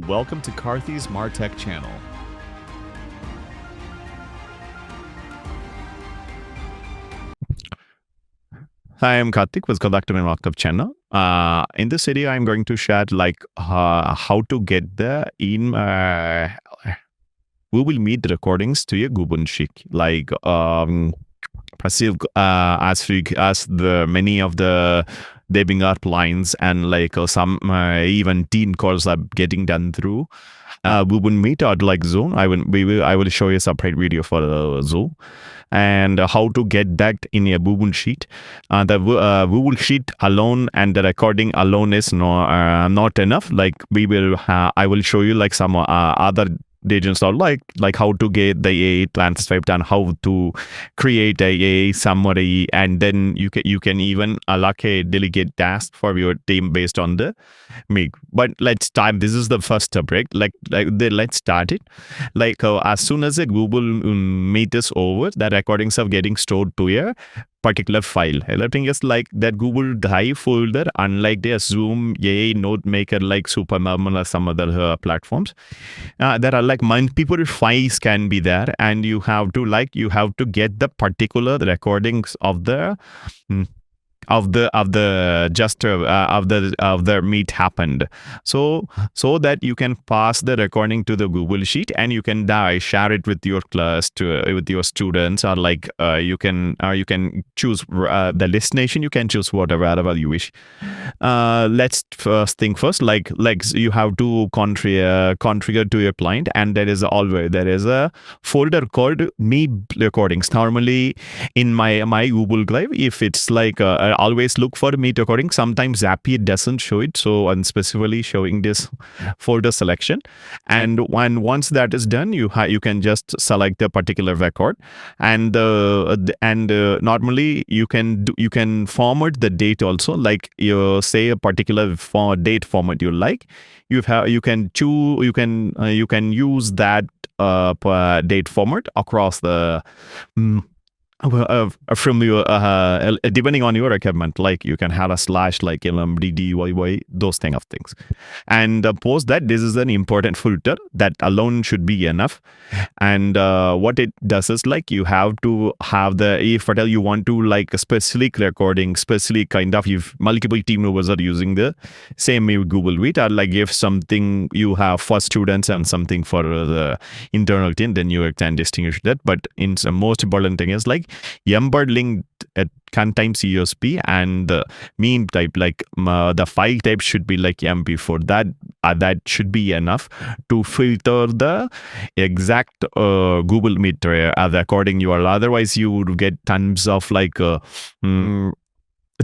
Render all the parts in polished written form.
Welcome to Karthi's Martech channel. Hi, I'm Karthik. Welcome back to my Markup channel. In this video, I'm going to share how to get the Google Meet recordings to your Google Sheet. Passive as the many of the webinar lines and some even teen calls are getting done through Google Meet or Zoom. I will show you a separate video for Zoom and how to get that in a Google Sheet. The Google Sheet alone and the recording alone is not enough. I will show you some other agents are like how to get the AA transcript and how to create a AA summary, and then you can even allocate delegate tasks for your team based on the Meet. But let's start. This is the first step, right? Let's start it. As soon as a Google Meet is over, the recordings are getting stored to a particular file. Everything is like that Google Drive folder, unlike the Zoom, AA, NoteMaker, like Supernormal or some other platforms. There are multiple files can be there, and you have to get the particular recordings of the meet happened, so that you can pass the recording to the Google Sheet, and you can share it with your class, with your students, or you can choose the destination. You can choose whatever you wish. Let's first thing first, you have to configure to your client, and there is a folder called Me Recordings. Normally in my Google Drive, if it's always look for Meet recording. Sometimes Zapier doesn't show it, so I'm specifically showing this folder selection. And once that is done, you can just select a particular record, and normally you can format the date also. You say a particular date format you like. You can use that date format across the from your depending on your requirement. You can have a slash LMDDYY, those things. And post that, this is an important filter that alone should be enough. And what it does is you have to have if at all you want to a specific recording, specific if multiple team members are using the same Google Meet, or if something you have for students and something for the internal team, then you can distinguish that. But the most important thing is embed link contains USB, and the mean type the file type should be MP4. That should be enough to filter the exact Google Meet recording URL. Otherwise you would get tons of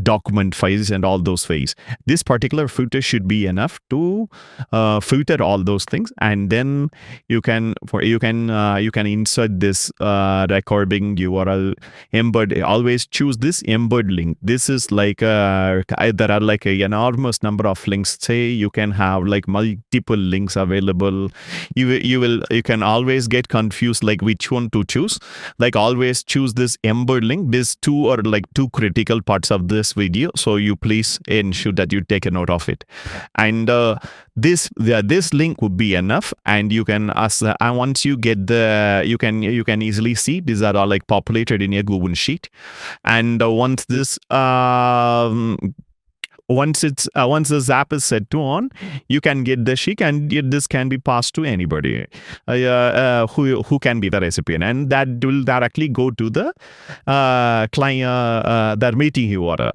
document files and all those files. This particular filter should be enough to filter all those things, and then you can insert this recording URL embed. Always choose this embed link. This is there are an enormous number of links. Say you can have multiple links available. You can always get confused which one to choose. Always choose this embed link. These two are two critical parts of this video, so you please ensure that you take a note of it. And this link would be enough, and you can once you get you can easily see these are all populated in your Google Sheet. And once this once the Zap is set to on, you can get the sheet, and this can be passed to anybody who can be the recipient, and that will directly go to the client, the meeting URL.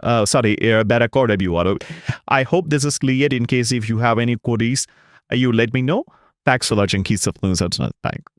The recorded URL. I hope this is clear. In case if you have any queries, you let me know. Thanks for watching. Keep supporting us. Thanks.